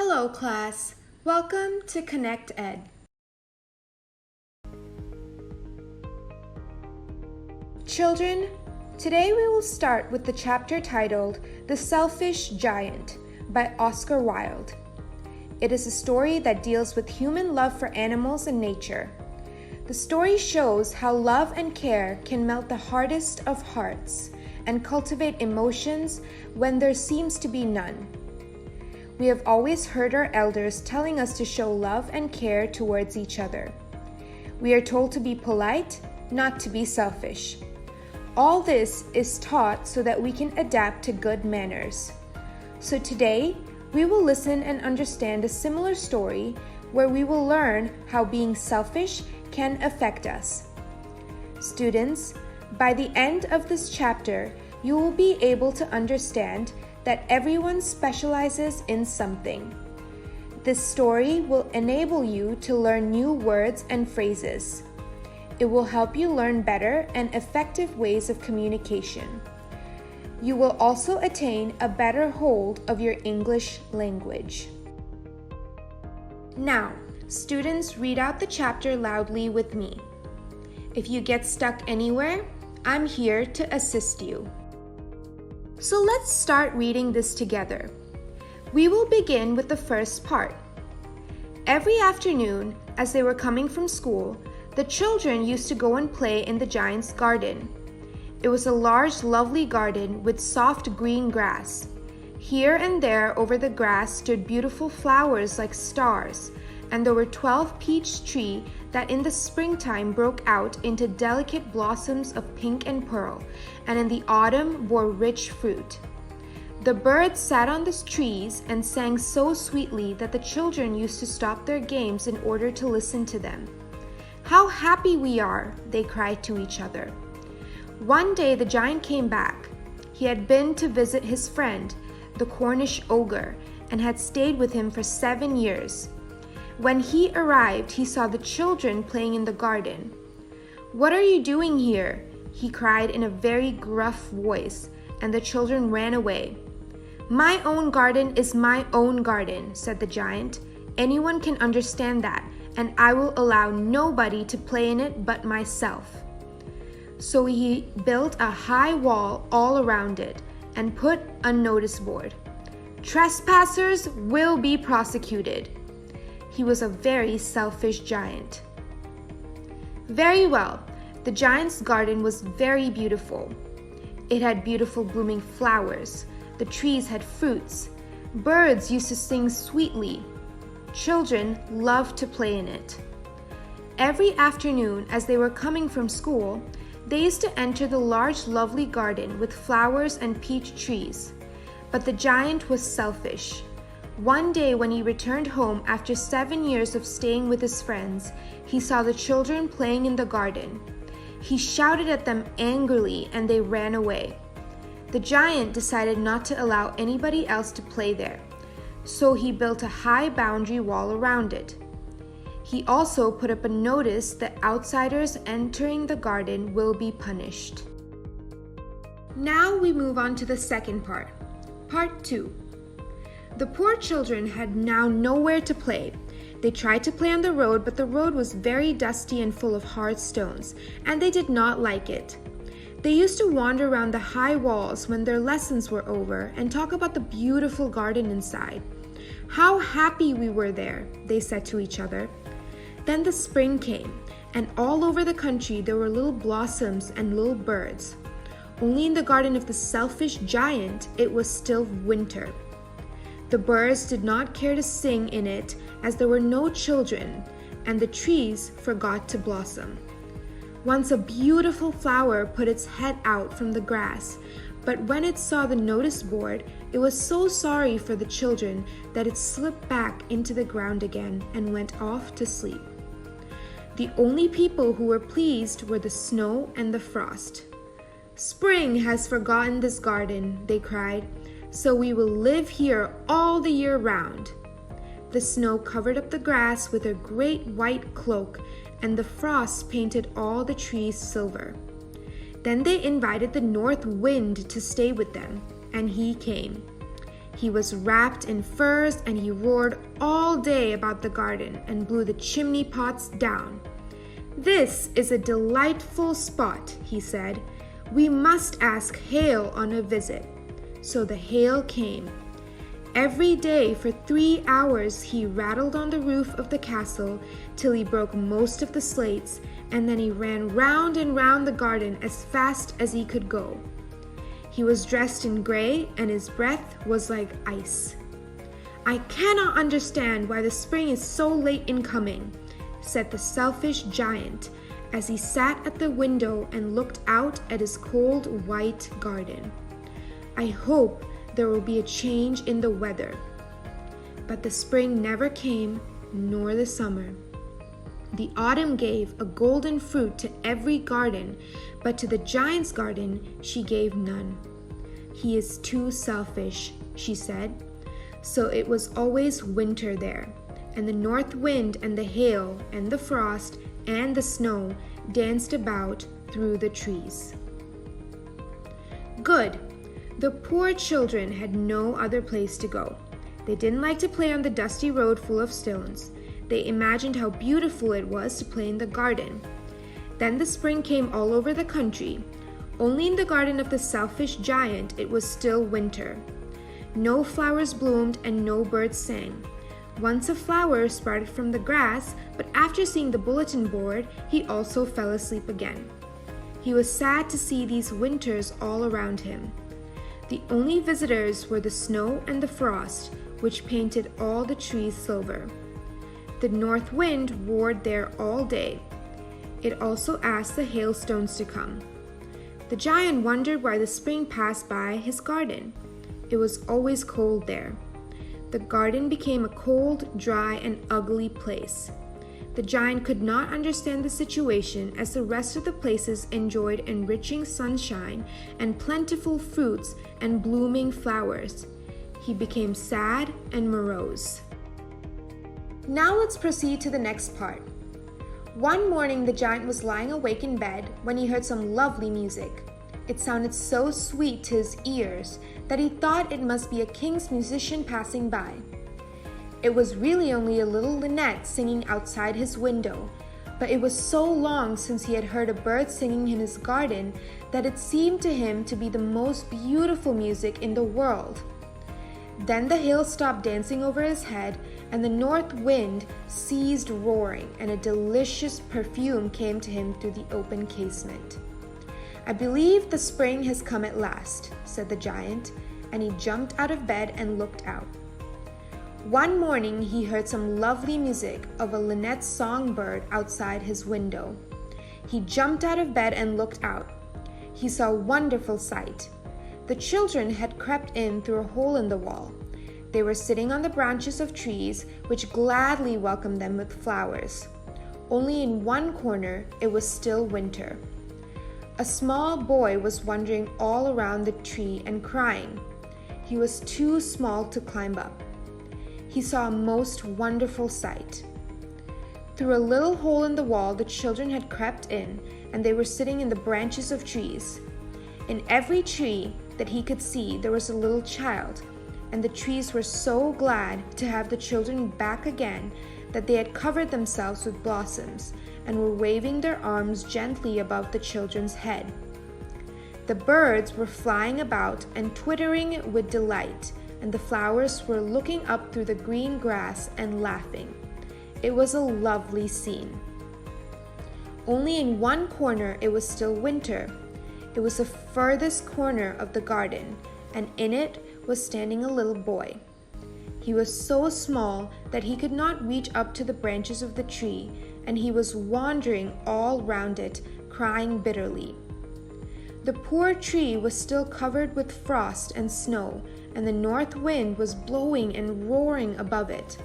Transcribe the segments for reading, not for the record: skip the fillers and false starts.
Hello class, welcome to Connect Ed. Children, today we will start with the chapter titled The Selfish Giant by Oscar Wilde. It is a story that deals with human love for animals and nature. The story shows how love and care can melt the hardest of hearts and cultivate emotions when there seems to be none. We have always heard our elders telling us to show love and care towards each other. We are told to be polite, not to be selfish. All this is taught so that we can adapt to good manners. So today, we will listen and understand a similar story where we will learn how being selfish can affect us. Students, by the end of this chapter, you will be able to understand that everyone specializes in something. This story will enable you to learn new words and phrases. It will help you learn better and effective ways of communication. You will also attain a better hold of your English language. Now, students, read out the chapter loudly with me. If you get stuck anywhere, I'm here to assist you. So let's start reading this together. We will begin with the first part. Every afternoon, as they were coming from school, the children used to go and play in the giant's garden. It was a large, lovely garden with soft green grass. Here and there over the grass stood beautiful flowers like stars, and there were 12 peach trees that in the springtime broke out into delicate blossoms of pink and pearl, and in the autumn bore rich fruit. The birds sat on the trees and sang so sweetly that the children used to stop their games in order to listen to them. "How happy we are," they cried to each other. One day the giant came back. He had been to visit his friend, the Cornish ogre, and had stayed with him for 7 years. When he arrived, he saw the children playing in the garden. "What are you doing here?" he cried in a very gruff voice, and the children ran away. "My own garden is my own garden," said the giant. "Anyone can understand that, and I will allow nobody to play in it but myself." So he built a high wall all around it and put a notice board. "Trespassers will be prosecuted." He was a very selfish giant. Very well, the giant's garden was very beautiful. It had beautiful blooming flowers. The trees had fruits. Birds used to sing sweetly. Children loved to play in it. Every afternoon, as they were coming from school, they used to enter the large, lovely garden with flowers and peach trees. But the giant was selfish. One day when he returned home after 7 years of staying with his friends, he saw the children playing in the garden. He shouted at them angrily and they ran away. The giant decided not to allow anybody else to play there, so he built a high boundary wall around it. He also put up a notice that outsiders entering the garden will be punished. Now we move on to the second part, Part 2. The poor children had now nowhere to play. They tried to play on the road, but the road was very dusty and full of hard stones, and they did not like it. They used to wander around the high walls when their lessons were over and talk about the beautiful garden inside. "How happy we were there," they said to each other. Then the spring came, and all over the country there were little blossoms and little birds. Only in the garden of the selfish giant it was still winter. The birds did not care to sing in it as there were no children, and the trees forgot to blossom. Once a beautiful flower put its head out from the grass, but when it saw the notice board, it was so sorry for the children that it slipped back into the ground again and went off to sleep. The only people who were pleased were the snow and the frost. "Spring has forgotten this garden," they cried, "so we will live here all the year round." The snow covered up the grass with a great white cloak, and the frost painted all the trees silver. Then they invited the north wind to stay with them, and he came. He was wrapped in furs and he roared all day about the garden and blew the chimney pots down. "This is a delightful spot," he said. "We must ask Hail on a visit." So the Hail came. Every day for 3 hours he rattled on the roof of the castle till he broke most of the slates, and then he ran round and round the garden as fast as he could go. He was dressed in gray and his breath was like ice. "I cannot understand why the spring is so late in coming," said the selfish giant as he sat at the window and looked out at his cold white garden. "I hope there will be a change in the weather." But the spring never came, nor the summer. The autumn gave a golden fruit to every garden, but to the giant's garden she gave none. "He is too selfish," she said. So it was always winter there, and the north wind and the hail and the frost and the snow danced about through the trees. Good. The poor children had no other place to go. They didn't like to play on the dusty road full of stones. They imagined how beautiful it was to play in the garden. Then the spring came all over the country. Only in the garden of the selfish giant it was still winter. No flowers bloomed and no birds sang. Once a flower sprouted from the grass, but after seeing the bulletin board, he also fell asleep again. He was sad to see these winters all around him. The only visitors were the snow and the frost, which painted all the trees silver. The north wind roared there all day. It also asked the hailstones to come. The giant wondered why the spring passed by his garden. It was always cold there. The garden became a cold, dry, and ugly place. The giant could not understand the situation as the rest of the places enjoyed enriching sunshine and plentiful fruits and blooming flowers. He became sad and morose. Now let's proceed to the next part. One morning the giant was lying awake in bed when he heard some lovely music. It sounded so sweet to his ears that he thought it must be a king's musician passing by. It was really only a little linnet singing outside his window, but it was so long since he had heard a bird singing in his garden that it seemed to him to be the most beautiful music in the world. Then the hail stopped dancing over his head, and the north wind ceased roaring, and a delicious perfume came to him through the open casement. "I believe the spring has come at last," said the giant, and he jumped out of bed and looked out. One morning he heard some lovely music of a linnet songbird outside his window. He jumped out of bed and looked out. He saw a wonderful sight. The children had crept in through a hole in the wall. They were sitting on the branches of trees, which gladly welcomed them with flowers. Only in one corner it was still winter. A small boy was wandering all around the tree and crying. He was too small to climb up. He saw a most wonderful sight. Through a little hole in the wall, the children had crept in, and they were sitting in the branches of trees. In every tree that he could see, there was a little child, and the trees were so glad to have the children back again that they had covered themselves with blossoms and were waving their arms gently above the children's head. The birds were flying about and twittering with delight, and the flowers were looking up through the green grass and laughing. It was a lovely scene. Only in one corner it was still winter. It was the furthest corner of the garden, and in it was standing a little boy. He was so small that he could not reach up to the branches of the tree, and he was wandering all round it, crying bitterly. The poor tree was still covered with frost and snow, and the north wind was blowing and roaring above it.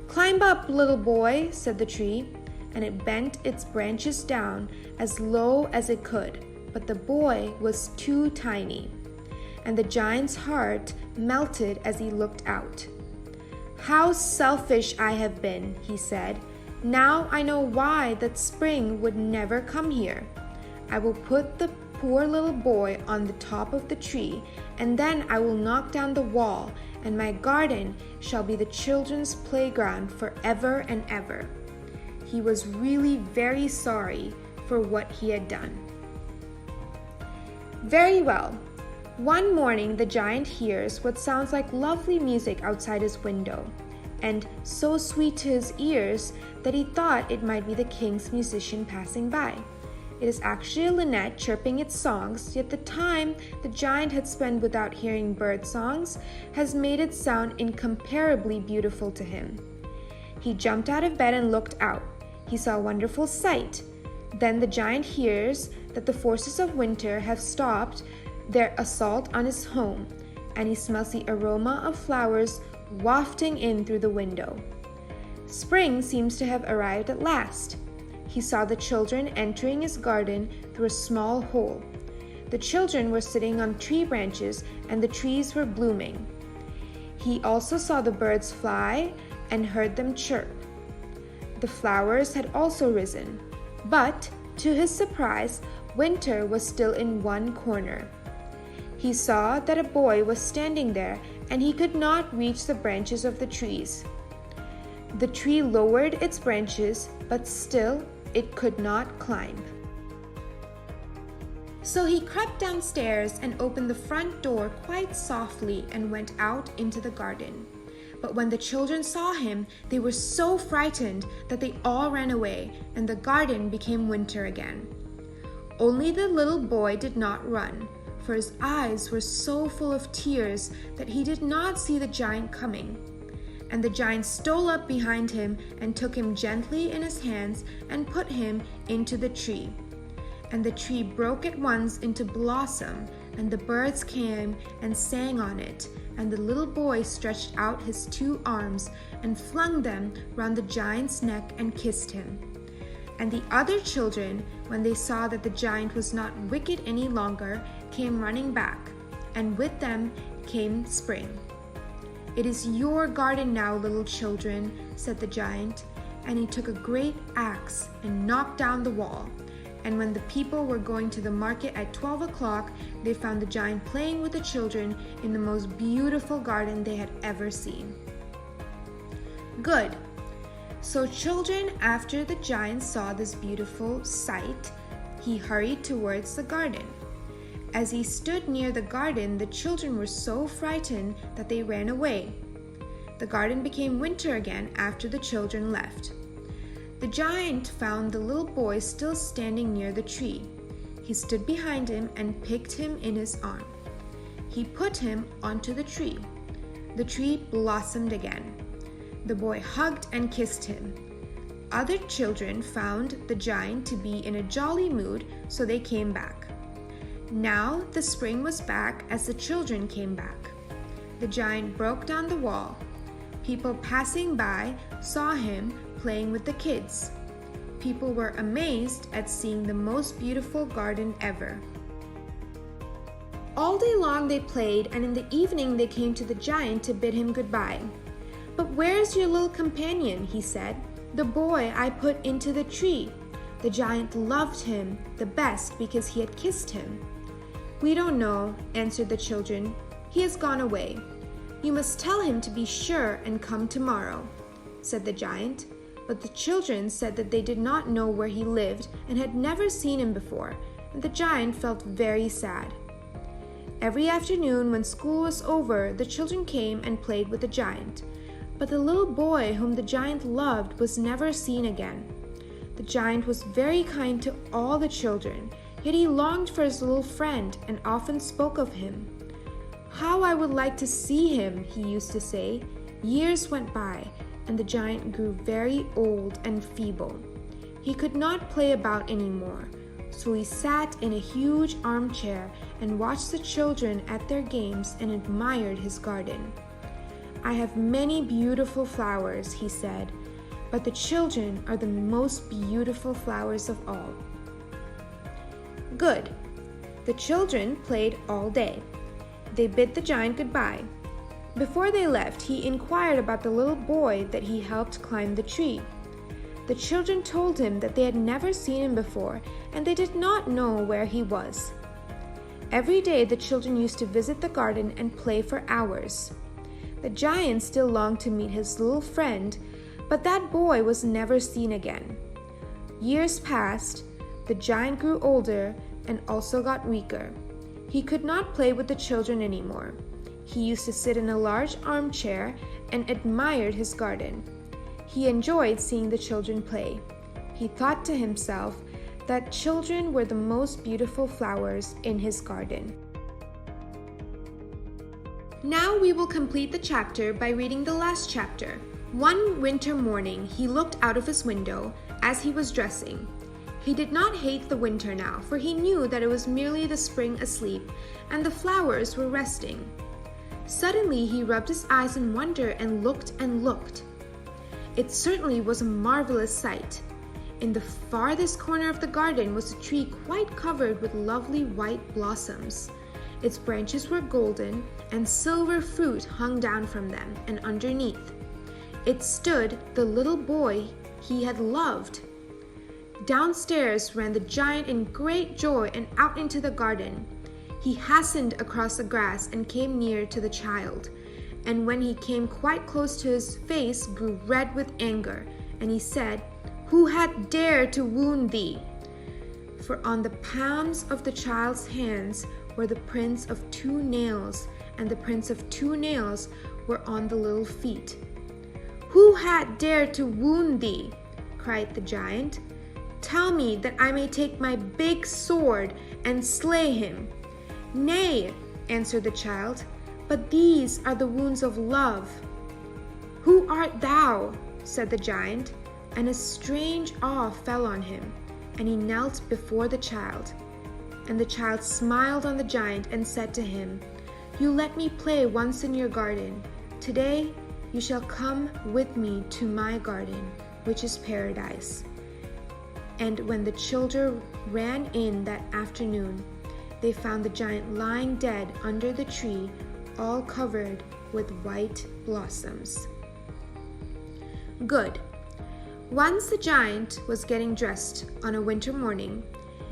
"Climb up, little boy," said the tree, and it bent its branches down as low as it could, but the boy was too tiny, and the giant's heart melted as he looked out. "How selfish I have been," he said. "Now I know why that spring would never come here. I will put the poor little boy on the top of the tree, and then I will knock down the wall, and my garden shall be the children's playground forever and ever." He was really very sorry for what he had done. Very well. One morning, the giant hears what sounds like lovely music outside his window, and so sweet to his ears that he thought it might be the king's musician passing by. It is actually a linnet chirping its songs, yet the time the giant had spent without hearing bird songs has made it sound incomparably beautiful to him. He jumped out of bed and looked out. He saw a wonderful sight. Then the giant hears that the forces of winter have stopped their assault on his home, and he smells the aroma of flowers wafting in through the window. Spring seems to have arrived at last. He saw the children entering his garden through a small hole. The children were sitting on tree branches and the trees were blooming. He also saw the birds fly and heard them chirp. The flowers had also risen, but to his surprise, winter was still in one corner. He saw that a boy was standing there and he could not reach the branches of the trees. The tree lowered its branches, but still it could not climb. So he crept downstairs and opened the front door quite softly and went out into the garden. But when the children saw him, they were so frightened that they all ran away, and the garden became winter again. Only the little boy did not run, for his eyes were so full of tears that he did not see the giant coming. And the giant stole up behind him and took him gently in his hands and put him into the tree. And the tree broke at once into blossom, and the birds came and sang on it, and the little boy stretched out his 2 arms and flung them round the giant's neck and kissed him. And the other children, when they saw that the giant was not wicked any longer, came running back, and with them came spring. "It is your garden now, little children," said the giant, and he took a great axe and knocked down the wall. And when the people were going to the market at 12 o'clock, they found the giant playing with the children in the most beautiful garden they had ever seen. Good. So children, after the giant saw this beautiful sight, he hurried towards the garden. As he stood near the garden, the children were so frightened that they ran away. The garden became winter again after the children left. The giant found the little boy still standing near the tree. He stood behind him and picked him in his arm. He put him onto the tree. The tree blossomed again. The boy hugged and kissed him. Other children found the giant to be in a jolly mood, so they came back. Now the spring was back as the children came back. The giant broke down the wall. People passing by saw him playing with the kids. People were amazed at seeing the most beautiful garden ever. All day long they played, and in the evening they came to the giant to bid him goodbye. "But where's your little companion?" he said. "The boy I put into the tree. The giant loved him the best because he had kissed him." "We don't know," answered the children. "He has gone away. You must tell him to be sure and come tomorrow," said the giant. But the children said that they did not know where he lived and had never seen him before, and the giant felt very sad. Every afternoon when school was over, the children came and played with the giant. But the little boy whom the giant loved was never seen again. The giant was very kind to all the children, yet he longed for his little friend and often spoke of him. "How I would like to see him," he used to say. Years went by, and the giant grew very old and feeble. He could not play about anymore, so he sat in a huge armchair and watched the children at their games and admired his garden. "I have many beautiful flowers," he said, "but the children are the most beautiful flowers of all." Good. The children played all day. They bid the giant goodbye. Before they left, he inquired about the little boy that he helped climb the tree. The children told him that they had never seen him before, and they did not know where he was. Every day the children used to visit the garden and play for hours. The giant still longed to meet his little friend, but that boy was never seen again. Years passed, the giant grew older and also got weaker. He could not play with the children anymore. He used to sit in a large armchair and admired his garden. He enjoyed seeing the children play. He thought to himself that children were the most beautiful flowers in his garden. Now we will complete the chapter by reading the last chapter. One winter morning, he looked out of his window as he was dressing. He did not hate the winter now, for he knew that it was merely the spring asleep and the flowers were resting. Suddenly, he rubbed his eyes in wonder and looked and looked. It certainly was a marvelous sight. In the farthest corner of the garden was a tree quite covered with lovely white blossoms. Its branches were golden, and silver fruit hung down from them, and underneath it stood the little boy he had loved. Downstairs ran the giant in great joy and out into the garden. He hastened across the grass and came near to the child, and when he came quite close to his face grew red with anger, and he said, "Who had dared to wound thee?" For on the palms of the child's hands were the prints of 2 nails, and the prints of 2 nails were on the little feet. "Who had dared to wound thee?" cried the giant. "Tell me, that I may take my big sword and slay him." "Nay," answered the child, "but these are the wounds of love." "Who art thou?" said the giant, and a strange awe fell on him, and he knelt before the child. And the child smiled on the giant and said to him, "You let me play once in your garden. Today you shall come with me to my garden, which is paradise." And when the children ran in that afternoon, they found the giant lying dead under the tree, all covered with white blossoms. Good. Once the giant was getting dressed on a winter morning,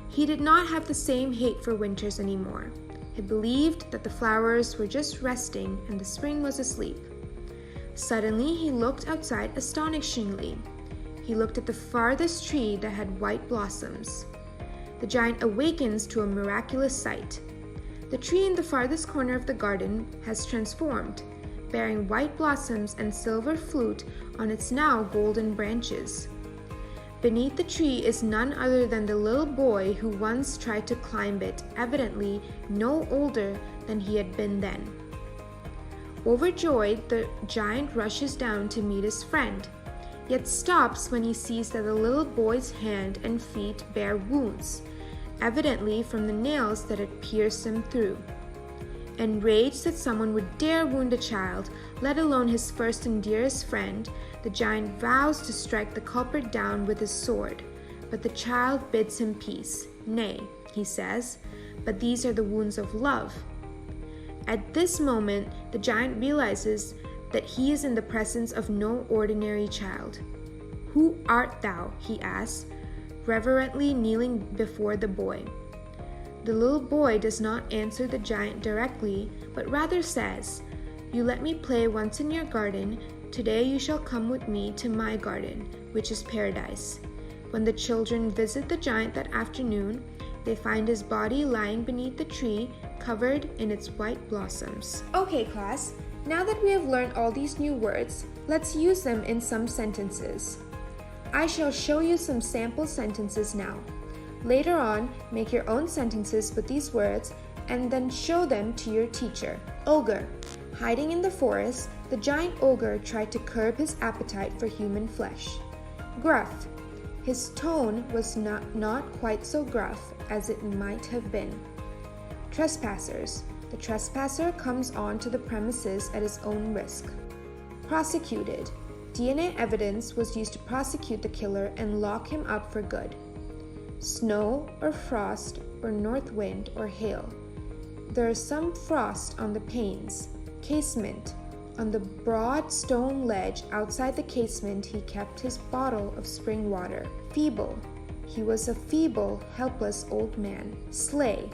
he did not have the same hate for winters anymore. He believed that the flowers were just resting and the spring was asleep. Suddenly, he looked outside astonishingly. He looked at the farthest tree that had white blossoms. The giant awakens to a miraculous sight. The tree in the farthest corner of the garden has transformed, bearing white blossoms and silver fruit on its now golden branches. Beneath the tree is none other than the little boy who once tried to climb it, evidently no older than he had been then. Overjoyed, the giant rushes down to meet his friend, yet stops when he sees that the little boy's hand and feet bear wounds, evidently from the nails that had pierced him through. Enraged that someone would dare wound a child, let alone his first and dearest friend, the giant vows to strike the culprit down with his sword. But the child bids him peace. "Nay," he says, "but these are the wounds of love." At this moment, the giant realizes that he is in the presence of no ordinary child. "Who art thou?" he asks, reverently kneeling before the boy. The little boy does not answer the giant directly, but rather says, "You let me play once in your garden. Today you shall come with me to my garden, which is paradise." When the children visit the giant that afternoon, they find his body lying beneath the tree, covered in its white blossoms. Okay, class, now that we have learned all these new words, let's use them in some sentences. I shall show you some sample sentences now. Later on, make your own sentences with these words and then show them to your teacher. Ogre. Hiding in the forest, the giant ogre tried to curb his appetite for human flesh. Gruff. His tone was not quite so gruff as it might have been. Trespassers. The trespasser comes on to the premises at his own risk. Prosecuted. DNA evidence was used to prosecute the killer and lock him up for good. Snow or frost or north wind or hail. There is some frost on the panes. Casement. On the broad stone ledge outside the casement he kept his bottle of spring water. Feeble. He was a feeble, helpless old man. Sleigh.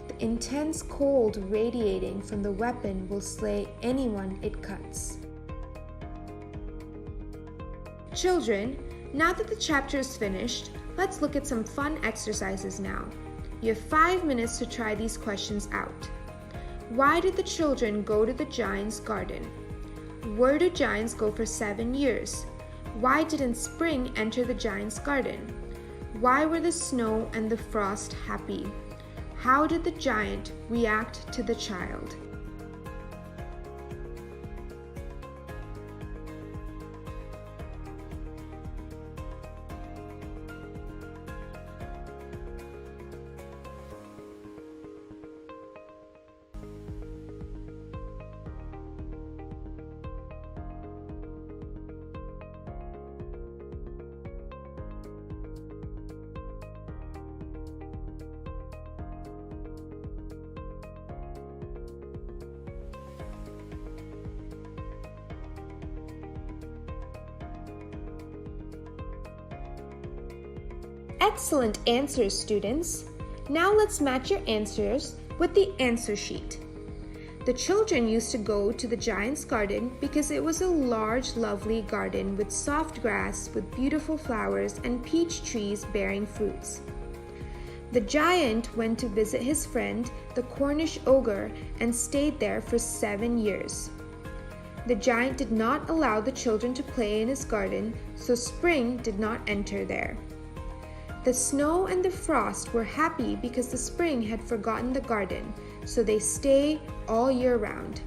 The intense cold radiating from the weapon will slay anyone it cuts. Children, now that the chapter is finished, let's look at some fun exercises now. You have 5 minutes to try these questions out. Why did the children go to the giant's garden? Where do giants go for 7 years? Why didn't spring enter the giant's garden? Why were the snow and the frost happy? How did the giant react to the child? Excellent answers, students. Now let's match your answers with the answer sheet. The children used to go to the giant's garden because it was a large, lovely garden with soft grass, with beautiful flowers and peach trees bearing fruits. The giant went to visit his friend, the Cornish ogre, and stayed there for 7 years. The giant did not allow the children to play in his garden, so spring did not enter there. The snow and the frost were happy because the spring had forgotten the garden, so they stay all year round.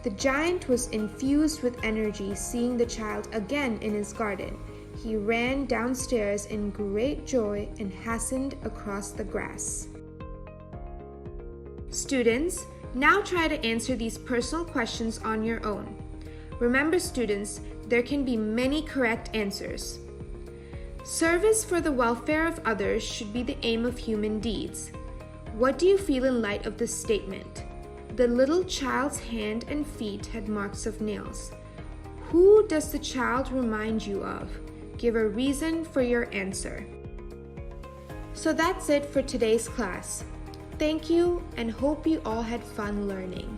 The giant was infused with energy seeing the child again in his garden. He ran downstairs in great joy and hastened across the grass. Students, now try to answer these personal questions on your own. Remember, students, there can be many correct answers. Service for the welfare of others should be the aim of human deeds. What do you feel in light of this statement? The little child's hand and feet had marks of nails. Who does the child remind you of? Give a reason for your answer. So that's it for today's class. Thank you and hope you all had fun learning.